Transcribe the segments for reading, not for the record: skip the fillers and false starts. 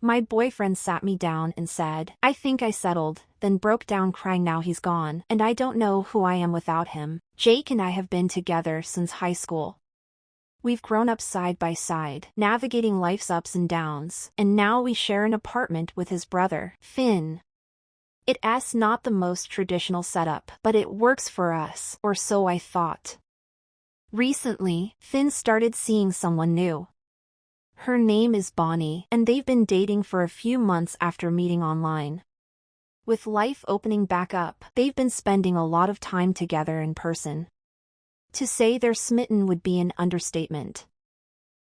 My boyfriend sat me down and said, "I think I settled," then broke down crying now he's gone, and I don't know who I am without him. Jake and I have been together since high school. We've grown up side by side, navigating life's ups and downs, and now we share an apartment with his brother, Finn. It's not the most traditional setup, but it works for us, or so I thought. Recently, Finn started seeing someone new. Her name is Bonnie, and they've been dating for a few months after meeting online. With life opening back up, they've been spending a lot of time together in person. To say they're smitten would be an understatement.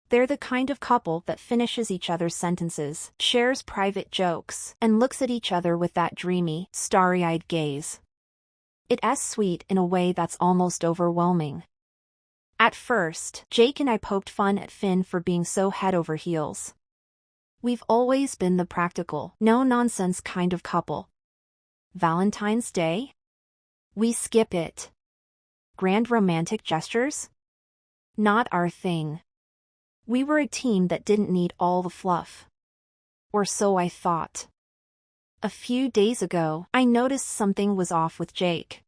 They're the kind of couple that finishes each other's sentences, shares private jokes, and looks at each other with that dreamy, starry-eyed gaze. It's sweet in a way that's almost overwhelming. At first, Jake and I poked fun at Finn for being so head over heels. We've always been the practical, no-nonsense kind of couple. Valentine's Day? We skip it. Grand romantic gestures? Not our thing. We were a team that didn't need all the fluff. Or so I thought. A few days ago, I noticed something was off with Jake.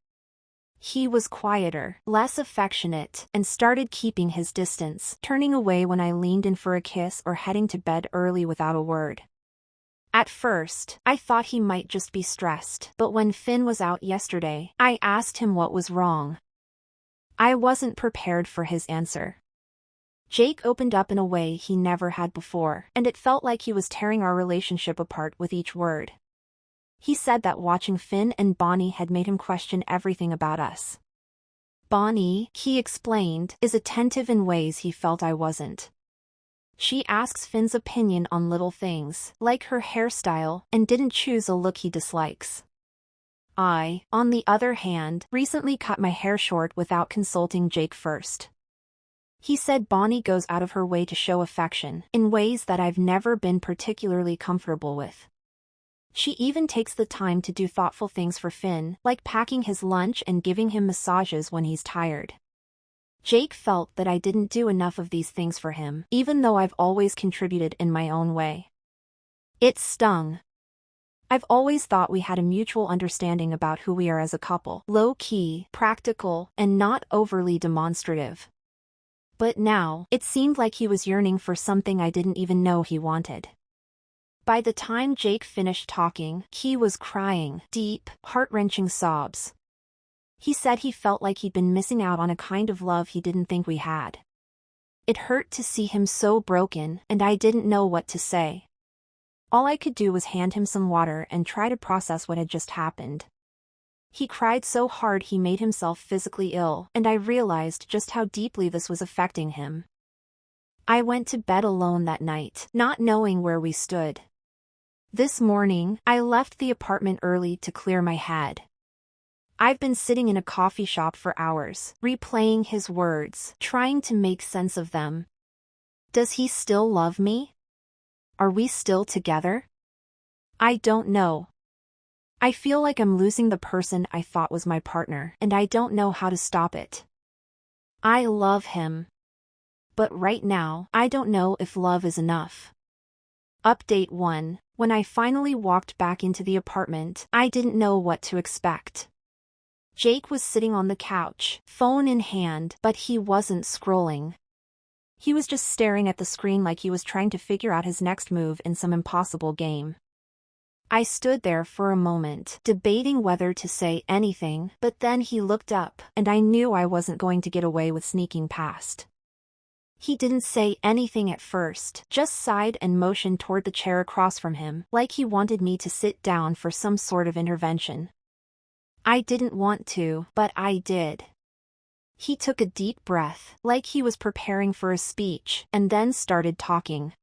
He was quieter, less affectionate, and started keeping his distance, turning away when I leaned in for a kiss or heading to bed early without a word. At first, I thought he might just be stressed, but when Finn was out yesterday, I asked him what was wrong. I wasn't prepared for his answer. Jake opened up in a way he never had before, and it felt like he was tearing our relationship apart with each word. He said that watching Finn and Bonnie had made him question everything about us. Bonnie, he explained, is attentive in ways he felt I wasn't. She asks Finn's opinion on little things, like her hairstyle, and didn't choose a look he dislikes. I, on the other hand, recently cut my hair short without consulting Jake first. He said Bonnie goes out of her way to show affection, in ways that I've never been particularly comfortable with. She even takes the time to do thoughtful things for Finn, like packing his lunch and giving him massages when he's tired. Jake felt that I didn't do enough of these things for him, even though I've always contributed in my own way. It stung. I've always thought we had a mutual understanding about who we are as a couple, low-key, practical, and not overly demonstrative. But now, it seemed like he was yearning for something I didn't even know he wanted. By the time Jake finished talking, he was crying, deep, heart-wrenching sobs. He said he felt like he'd been missing out on a kind of love he didn't think we had. It hurt to see him so broken, and I didn't know what to say. All I could do was hand him some water and try to process what had just happened. He cried so hard he made himself physically ill, and I realized just how deeply this was affecting him. I went to bed alone that night, not knowing where we stood. This morning, I left the apartment early to clear my head. I've been sitting in a coffee shop for hours, replaying his words, trying to make sense of them. Does he still love me? Are we still together? I don't know. I feel like I'm losing the person I thought was my partner, and I don't know how to stop it. I love him. But right now, I don't know if love is enough. Update 1. When I finally walked back into the apartment, I didn't know what to expect. Jake was sitting on the couch, phone in hand, but he wasn't scrolling. He was just staring at the screen like he was trying to figure out his next move in some impossible game. I stood there for a moment, debating whether to say anything, but then he looked up, and I knew I wasn't going to get away with sneaking past. He didn't say anything at first, just sighed and motioned toward the chair across from him, like he wanted me to sit down for some sort of intervention. I didn't want to, but I did. He took a deep breath, like he was preparing for a speech, and then started talking.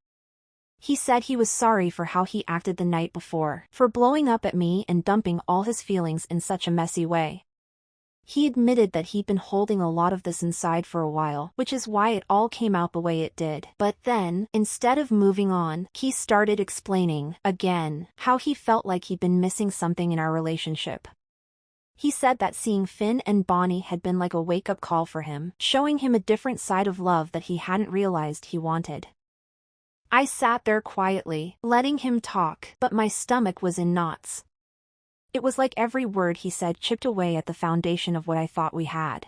He said he was sorry for how he acted the night before, for blowing up at me and dumping all his feelings in such a messy way. He admitted that he'd been holding a lot of this inside for a while, which is why it all came out the way it did. But then, instead of moving on, he started explaining, again, how he felt like he'd been missing something in our relationship. He said that seeing Finn and Bonnie had been like a wake-up call for him, showing him a different side of love that he hadn't realized he wanted. I sat there quietly, letting him talk, but my stomach was in knots. It was like every word he said chipped away at the foundation of what I thought we had.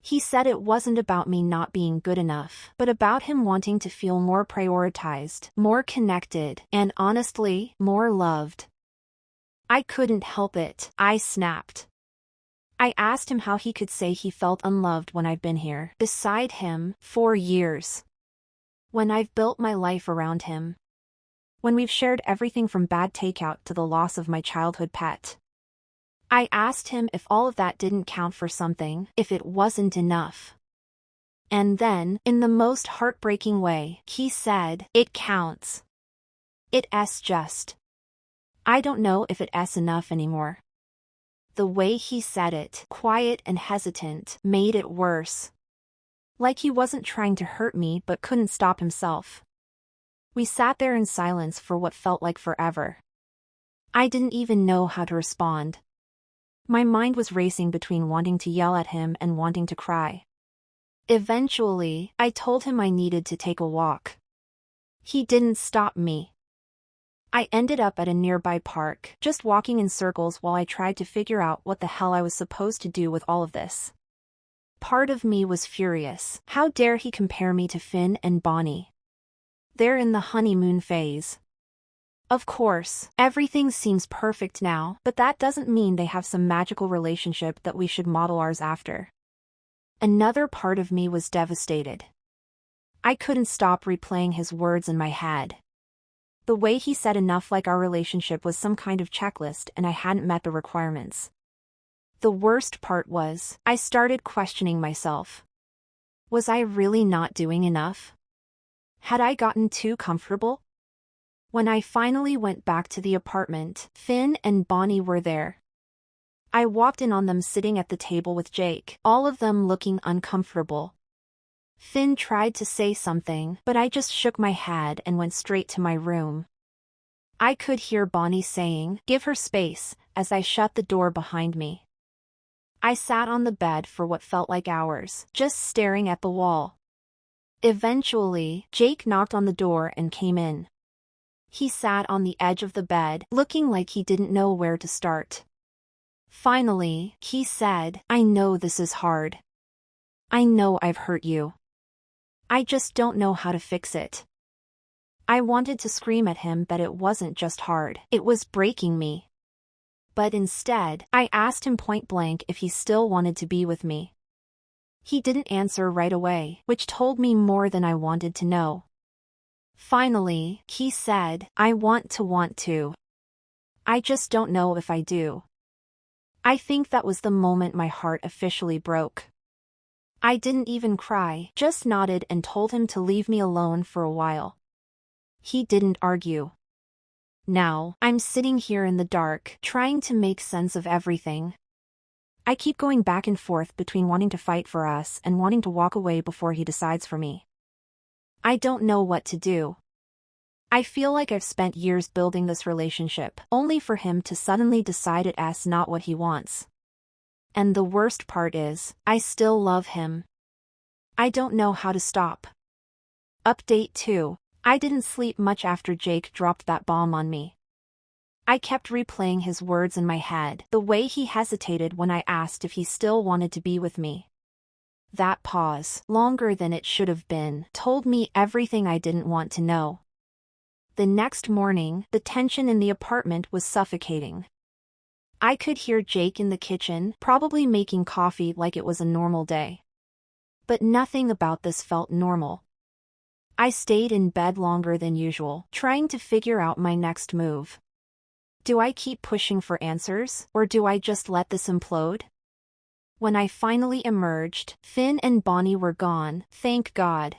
He said it wasn't about me not being good enough, but about him wanting to feel more prioritized, more connected, and honestly, more loved. I couldn't help it, I snapped. I asked him how he could say he felt unloved when I've been here, beside him, for years. When I've built my life around him. When we've shared everything from bad takeout to the loss of my childhood pet. I asked him if all of that didn't count for something, if it wasn't enough. And then, in the most heartbreaking way, he said, "It counts. It's just. I don't know if it's enough anymore." The way he said it, quiet and hesitant, made it worse. Like he wasn't trying to hurt me but couldn't stop himself. We sat there in silence for what felt like forever. I didn't even know how to respond. My mind was racing between wanting to yell at him and wanting to cry. Eventually, I told him I needed to take a walk. He didn't stop me. I ended up at a nearby park, just walking in circles while I tried to figure out what the hell I was supposed to do with all of this. Part of me was furious. How dare he compare me to Finn and Bonnie? They're in the honeymoon phase. Of course, everything seems perfect now, but that doesn't mean they have some magical relationship that we should model ours after. Another part of me was devastated. I couldn't stop replaying his words in my head. The way he said enough like our relationship was some kind of checklist and I hadn't met the requirements. The worst part was, I started questioning myself. Was I really not doing enough? Had I gotten too comfortable? When I finally went back to the apartment, Finn and Bonnie were there. I walked in on them sitting at the table with Jake, all of them looking uncomfortable. Finn tried to say something, but I just shook my head and went straight to my room. I could hear Bonnie saying, "Give her space," as I shut the door behind me. I sat on the bed for what felt like hours, just staring at the wall. Eventually, Jake knocked on the door and came in. He sat on the edge of the bed, looking like he didn't know where to start. Finally, he said, "I know this is hard. I know I've hurt you. I just don't know how to fix it." I wanted to scream at him that it wasn't just hard, it was breaking me. But instead, I asked him point blank if he still wanted to be with me. He didn't answer right away, which told me more than I wanted to know. Finally, he said, "I want to. I just don't know if I do." I think that was the moment my heart officially broke. I didn't even cry, just nodded and told him to leave me alone for a while. He didn't argue. Now, I'm sitting here in the dark, trying to make sense of everything. I keep going back and forth between wanting to fight for us and wanting to walk away before he decides for me. I don't know what to do. I feel like I've spent years building this relationship, only for him to suddenly decide it's not what he wants. And the worst part is, I still love him. I don't know how to stop. Update 2. I didn't sleep much after Jake dropped that bomb on me. I kept replaying his words in my head, the way he hesitated when I asked if he still wanted to be with me. That pause, longer than it should have been, told me everything I didn't want to know. The next morning, the tension in the apartment was suffocating. I could hear Jake in the kitchen, probably making coffee like it was a normal day. But nothing about this felt normal. I stayed in bed longer than usual, trying to figure out my next move. Do I keep pushing for answers, or do I just let this implode? When I finally emerged, Finn and Bonnie were gone, thank God.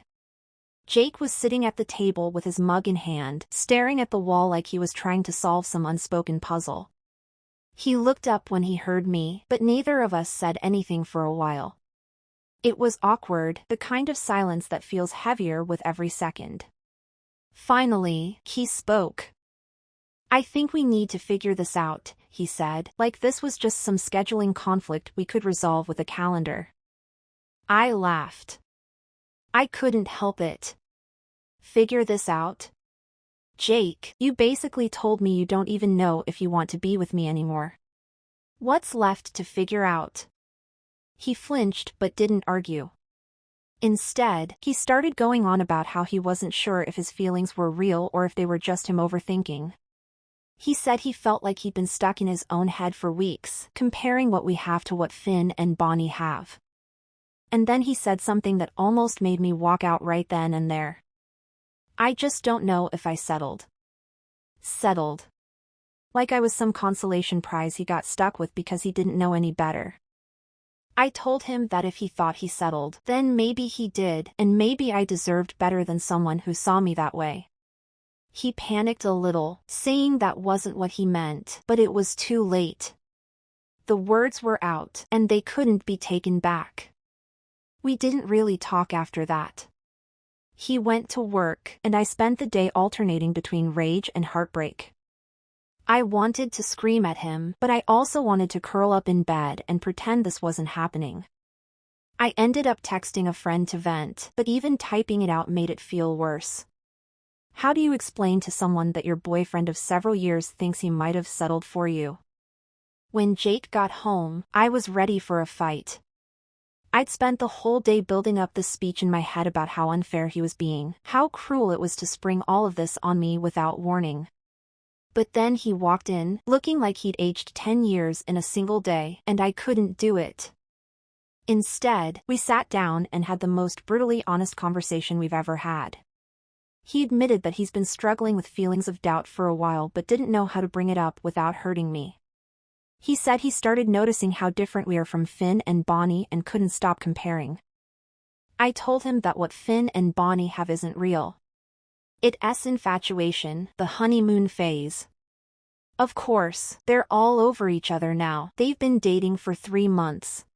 Jake was sitting at the table with his mug in hand, staring at the wall like he was trying to solve some unspoken puzzle. He looked up when he heard me, but neither of us said anything for a while. It was awkward, the kind of silence that feels heavier with every second. Finally, he spoke. "I think we need to figure this out," he said, like this was just some scheduling conflict we could resolve with a calendar. I laughed. I couldn't help it. Figure this out? Jake, you basically told me you don't even know if you want to be with me anymore. What's left to figure out? He flinched but didn't argue. Instead, he started going on about how he wasn't sure if his feelings were real or if they were just him overthinking. He said he felt like he'd been stuck in his own head for weeks, comparing what we have to what Finn and Bonnie have. And then he said something that almost made me walk out right then and there. I just don't know if I settled. Settled. Like I was some consolation prize he got stuck with because he didn't know any better. I told him that if he thought he settled, then maybe he did, and maybe I deserved better than someone who saw me that way. He panicked a little, saying that wasn't what he meant, but it was too late. The words were out, and they couldn't be taken back. We didn't really talk after that. He went to work, and I spent the day alternating between rage and heartbreak. I wanted to scream at him, but I also wanted to curl up in bed and pretend this wasn't happening. I ended up texting a friend to vent, but even typing it out made it feel worse. How do you explain to someone that your boyfriend of several years thinks he might have settled for you? When Jake got home, I was ready for a fight. I'd spent the whole day building up this speech in my head about how unfair he was being, how cruel it was to spring all of this on me without warning. But then he walked in, looking like he'd aged 10 years in a single day, and I couldn't do it. Instead, we sat down and had the most brutally honest conversation we've ever had. He admitted that he's been struggling with feelings of doubt for a while but didn't know how to bring it up without hurting me. He said he started noticing how different we are from Finn and Bonnie and couldn't stop comparing. I told him that what Finn and Bonnie have isn't real. It's infatuation, the honeymoon phase. Of course, they're all over each other now. They've been dating for 3 months.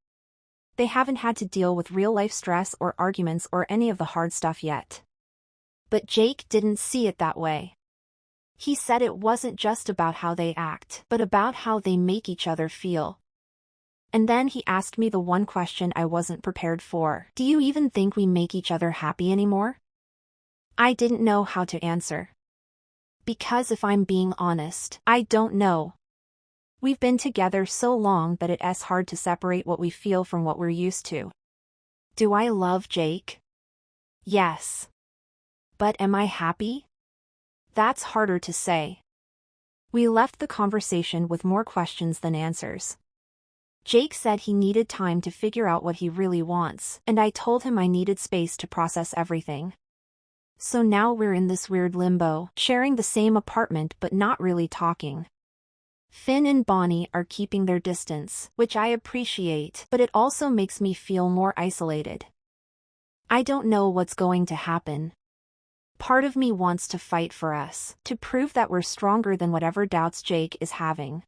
They haven't had to deal with real-life stress or arguments or any of the hard stuff yet. But Jake didn't see it that way. He said it wasn't just about how they act, but about how they make each other feel. And then he asked me the one question I wasn't prepared for. Do you even think we make each other happy anymore? I didn't know how to answer. Because if I'm being honest, I don't know. We've been together so long that it's hard to separate what we feel from what we're used to. Do I love Jake? Yes. But am I happy? That's harder to say. We left the conversation with more questions than answers. Jake said he needed time to figure out what he really wants, and I told him I needed space to process everything. So now we're in this weird limbo, sharing the same apartment but not really talking. Finn and Bonnie are keeping their distance, which I appreciate, but it also makes me feel more isolated. I don't know what's going to happen. Part of me wants to fight for us, to prove that we're stronger than whatever doubts Jake is having.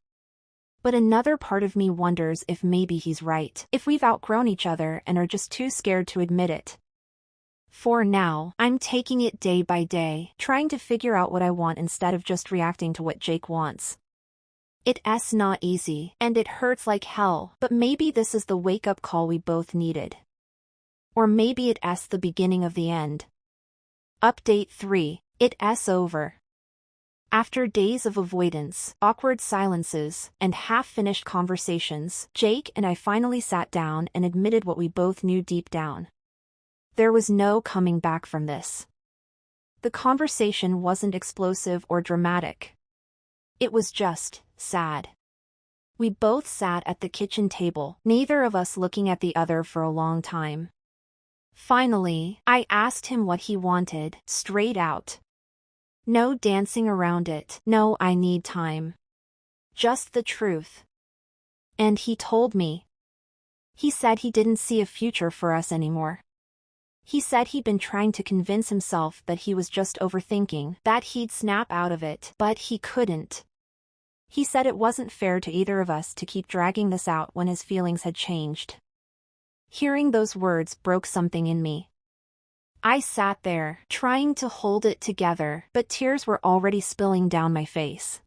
But another part of me wonders if maybe he's right, if we've outgrown each other and are just too scared to admit it. For now, I'm taking it day by day, trying to figure out what I want instead of just reacting to what Jake wants. It's not easy, and it hurts like hell, but maybe this is the wake-up call we both needed. Or maybe it's the beginning of the end. Update 3. It's over. After days of avoidance, awkward silences, and half-finished conversations, Jake and I finally sat down and admitted what we both knew deep down. There was no coming back from this. The conversation wasn't explosive or dramatic. It was just sad. We both sat at the kitchen table, neither of us looking at the other for a long time. Finally, I asked him what he wanted, straight out. No dancing around it, no I need time. Just the truth. And he told me. He said he didn't see a future for us anymore. He said he'd been trying to convince himself that he was just overthinking, that he'd snap out of it, but he couldn't. He said it wasn't fair to either of us to keep dragging this out when his feelings had changed. Hearing those words broke something in me. I sat there, trying to hold it together, but tears were already spilling down my face.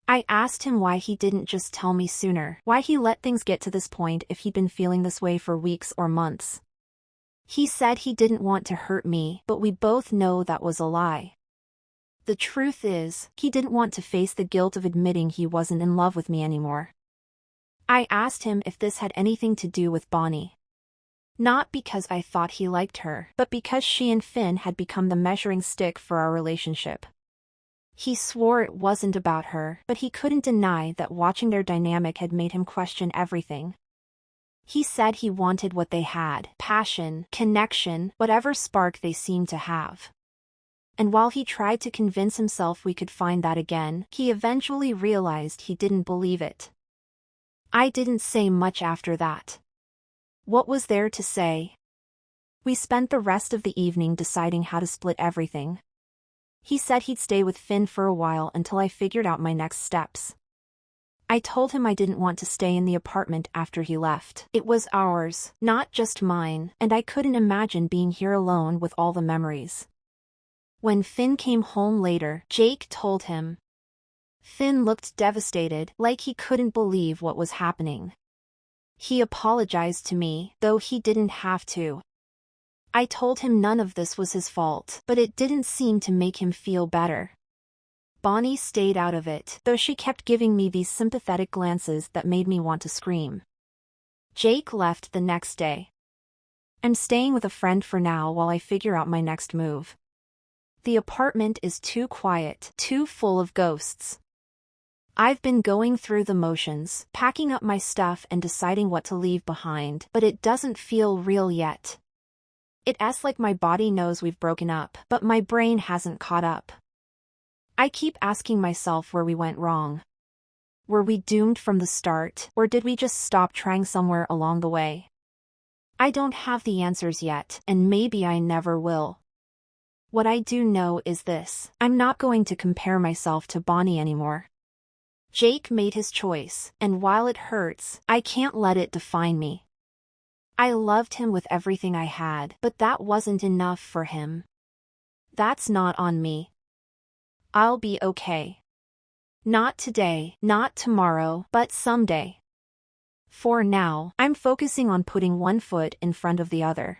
I asked him why he didn't just tell me sooner, why he let things get to this point if he'd been feeling this way for weeks or months. He said he didn't want to hurt me, but we both know that was a lie. The truth is, he didn't want to face the guilt of admitting he wasn't in love with me anymore. I asked him if this had anything to do with Bonnie. Not because I thought he liked her, but because she and Finn had become the measuring stick for our relationship. He swore it wasn't about her, but he couldn't deny that watching their dynamic had made him question everything. He said he wanted what they had: passion, connection, whatever spark they seemed to have. And while he tried to convince himself we could find that again, he eventually realized he didn't believe it. I didn't say much after that. What was there to say? We spent the rest of the evening deciding how to split everything. He said he'd stay with Finn for a while until I figured out my next steps. I told him I didn't want to stay in the apartment after he left. It was ours, not just mine, and I couldn't imagine being here alone with all the memories. When Finn came home later, Jake told him. Finn looked devastated, like he couldn't believe what was happening. He apologized to me, though he didn't have to. I told him none of this was his fault, but it didn't seem to make him feel better. Bonnie stayed out of it, though she kept giving me these sympathetic glances that made me want to scream. Jake left the next day. I'm staying with a friend for now while I figure out my next move. The apartment is too quiet, too full of ghosts. I've been going through the motions, packing up my stuff and deciding what to leave behind, but it doesn't feel real yet. It's like my body knows we've broken up, but my brain hasn't caught up. I keep asking myself where we went wrong. Were we doomed from the start, or did we just stop trying somewhere along the way? I don't have the answers yet, and maybe I never will. What I do know is this: I'm not going to compare myself to Bonnie anymore. Jake made his choice, and while it hurts, I can't let it define me. I loved him with everything I had, but that wasn't enough for him. That's not on me. I'll be okay. Not today, not tomorrow, but someday. For now, I'm focusing on putting one foot in front of the other.